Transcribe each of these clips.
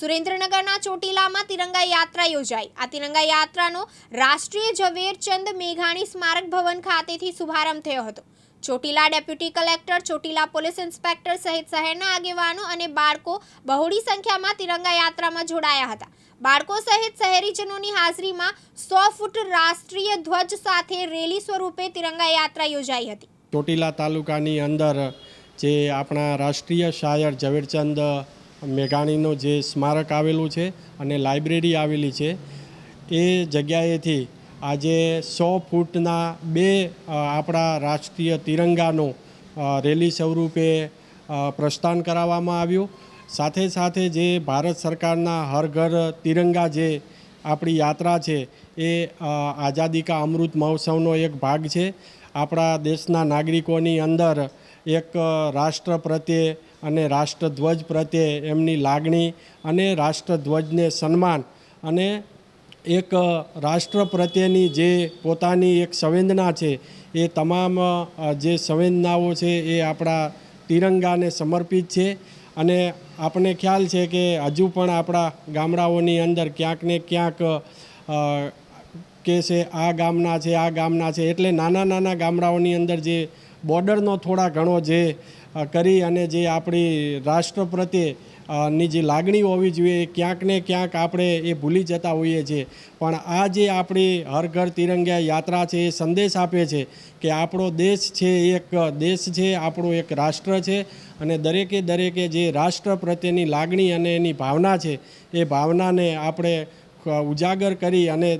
સુરેન્દ્રનગરના ચોટીલામાં તિરંગા યાત્રા યોજાઈ। આ તિરંગા યાત્રાનો રાષ્ટ્રીય ઝવેરચંદ મેઘાણી સ્મારક ભવન ખાતેથી શુભારંભ થયો હતો। Chotila deputy collector, Chotila police inspector સહિત શહેરના આગેવાનો અને બાળકો બહોળી સંખ્યામાં તિરંગા યાત્રામાં જોડાયા હતા। બાળકો સહિત શહેરીજનોની હાજરીમાં 100 ફૂટ રાષ્ટ્રીય ધ્વજ સાથે રેલી સ્વરૂપે તિરંગા યાત્રા યોજાઈ હતી। ચોટીલા તાલુકાની અંદર જે આપણા રાષ્ટ્રીય શાયર ઝવેરચંદ મેઘાણીનો જે સ્મારક આવેલું છે અને લાઇબ્રેરી આવેલી છે, એ જગ્યાએથી આજે 100 ફૂટના બે આપણા રાષ્ટ્રીય તિરંગાનો રેલી સ્વરૂપે પ્રસ્થાન કરાવવામાં આવ્યું। સાથે સાથે જે ભારત સરકારના હર ઘર તિરંગા જે આપણી યાત્રા છે, એ આઝાદી કા અમૃત મહોત્સવનો એક ભાગ છે। આપણા દેશના નાગરિકોની અંદર એક રાષ્ટ્ર પ્રત્યે અને રાષ્ટ્રધ્વજ પ્રત્યે એમની લાગણી અને રાષ્ટ્રધ્વજને સન્માન અને એક રાષ્ટ્ર પ્રત્યેની જે પોતાની એક સંવેદના છે, એ તમામ જે સંવેદનાઓ છે એ આપણા તિરંગાને સમર્પિત છે। અને આપણને ખ્યાલ છે કે હજુ પણ આપણા ગામડાઓની અંદર ક્યાંક ને ક્યાંક કે છે આ ગામના છે, આ ગામના છે, એટલે નાના નાના ગામડાઓની અંદર જે બોર્ડરનો થોડા ઘણો જે કરી અને જે આપણી રાષ્ટ્ર પ્રત્યે ની જે લાગણી હોવી જોઈએ, ક્યાંક ને ક્યાંક આપણે એ ભૂલી જતા હોઈએ છીએ। પણ આ જે આપણી હર ઘર તિરંગા યાત્રા છે, એ સંદેશ આપે છે કે આપણો દેશ છે એક દેશ છે, આપણો એક રાષ્ટ્ર છે, અને દરેકે જે રાષ્ટ્ર પ્રત્યેની લાગણી અને એની ભાવના છે, એ ભાવનાને આપણે ઉજાગર કરી અને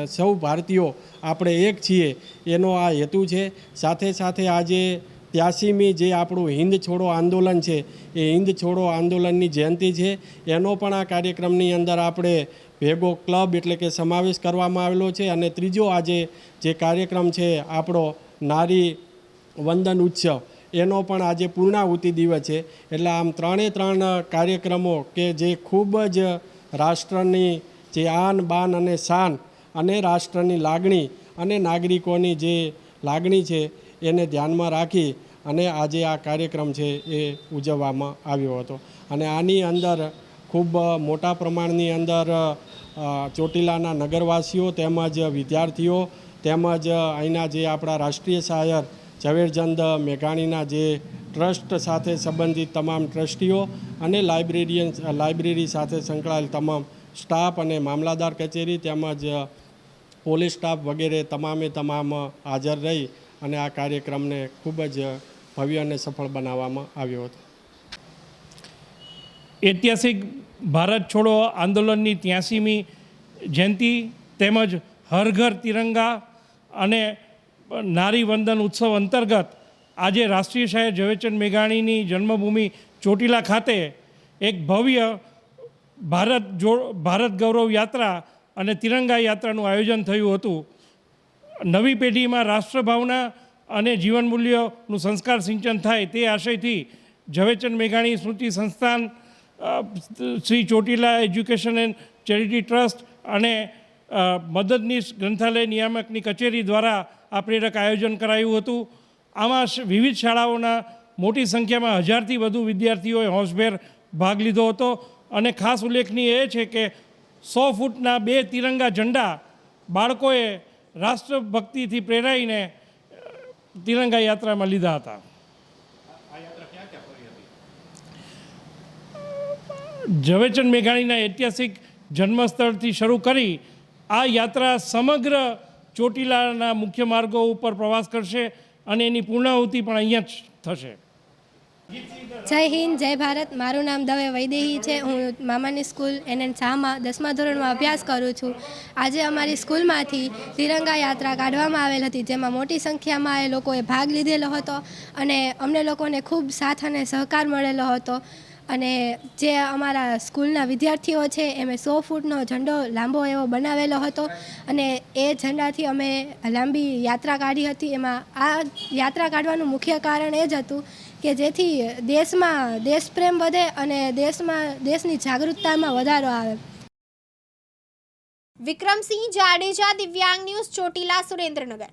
સૌ ભારતીયો આપણે એક છીએ, એનો આ હેતુ છે। સાથે સાથે આજે 83મી જે આપણું હિન્દ છોડો આંદોલન છે, એ હિન્દ છોડો આંદોલનની જયંતિ છે, એનો પણ આ કાર્યક્રમની અંદર આપણે ભેગો ક્લબ એટલે કે સમાવેશ કરવામાં આવેલો છે। અને ત્રીજો આજે જે કાર્યક્રમ છે આપણો નારી વંદન ઉત્સવ, એનો પણ આજે પૂર્ણાહુતિ દિવસ છે। એટલે આમ ત્રણ કાર્યક્રમો કે જે ખૂબ જ રાષ્ટ્રની જે આન બાન અને શાન અને રાષ્ટ્રની લાગણી અને નાગરિકોની જે લાગણી છે, એને ધ્યાનમાં રાખી અને આજે આ કાર્યક્રમ છે એ ઉજવવામાં આવ્યો હતો। અને આની અંદર ખૂબ મોટા પ્રમાણની અંદર ચોટીલાના નગરવાસીઓ તેમજ વિદ્યાર્થીઓ તેમજ અહીંના જે આપણા રાષ્ટ્રીય શાયર ઝવેરચંદ મેઘાણીના જે ટ્રસ્ટ સાથે સંબંધિત તમામ ટ્રસ્ટીઓ અને લાઇબ્રેરી સાથે સંકળાયેલ તમામ સ્ટાફ અને મામલાદાર કચેરી તેમજ પોલીસ સ્ટાફ વગેરે તમામ હાજર રહી અને આ કાર્યક્રમને ખૂબ જ ભવ્ય અને સફળ બનાવવામાં આવ્યો હતો। ઐતિહાસિક ભારત છોડો આંદોલનની 83મી જયંતિ તેમજ હર ઘર તિરંગા અને નારી વંદન ઉત્સવ અંતર્ગત આજે રાષ્ટ્રીય શાયર ઝવેરચંદ મેઘાણીની જન્મભૂમિ ચોટીલા ખાતે એક ભવ્ય ભારત ગૌરવ યાત્રા અને તિરંગા યાત્રાનું આયોજન થયું હતું। નવી પેઢીમાં રાષ્ટ્રભાવના અને જીવન મૂલ્યોનું સંસ્કાર સિંચન થાય તે આશયથી ઝવેરચંદ મેઘાણી સ્મૃતિ સંસ્થાન, Shri Chotila education and charity trust અને મદદનીશ ગ્રંથાલય નિયામકની કચેરી દ્વારા આ પ્રેરક આયોજન કરાયું હતું। આમાં વિવિધ શાળાઓના મોટી સંખ્યામાં 1000થી વધુ વિદ્યાર્થીઓએ હોંશભેર ભાગ લીધો હતો। અને ખાસ ઉલ્લેખનીય એ છે કે 100 ફૂટના બે તિરંગા ઝંડા બાળકોએ રાષ્ટ્રભક્તિથી પ્રેરાઈને તિરંગા યાત્રામાં લીધા હતા। ઝવેરચંદ મેઘાણીના ઐતિહાસિક જન્મસ્થળથી શરૂ કરી આ યાત્રા સમગ્ર ચોટીલાના મુખ્ય માર્ગો ઉપર પ્રવાસ કરશે અને એની પૂર્ણાહુતિ પણ અહીંયા જ થશે। જય હિન્દ, જય ભારત। મારું નામ દવે વૈદેહી છે। હું મામાની સ્કૂલ NN શાહમાં 10મા ધોરણમાં અભ્યાસ કરું છું। આજે અમારી સ્કૂલમાંથી તિરંગા યાત્રા કાઢવામાં આવેલ હતી, જેમાં મોટી સંખ્યામાં એ લોકોએ ભાગ લીધેલો હતો અને અમને લોકોને ખૂબ સાથ અને સહકાર મળેલો હતો। અને જે અમારા સ્કૂલના વિદ્યાર્થીઓ છે, એમે 100 ફૂટનો ઝંડો લાંબો એવો બનાવેલો હતો અને એ ઝંડાથી અમે લાંબી યાત્રા કાઢી હતી। એમાં આ યાત્રા કાઢવાનું મુખ્ય કારણ એ જ હતું કે જેથી દેશમાં દેશપ્રેમ વધે અને દેશની જાગૃતતામાં વધારો આવે। વિક્રમસિંહ જાડેજા, દિવ્યાંગ ન્યૂઝ, ચોટીલા, સુરેન્દ્રનગર।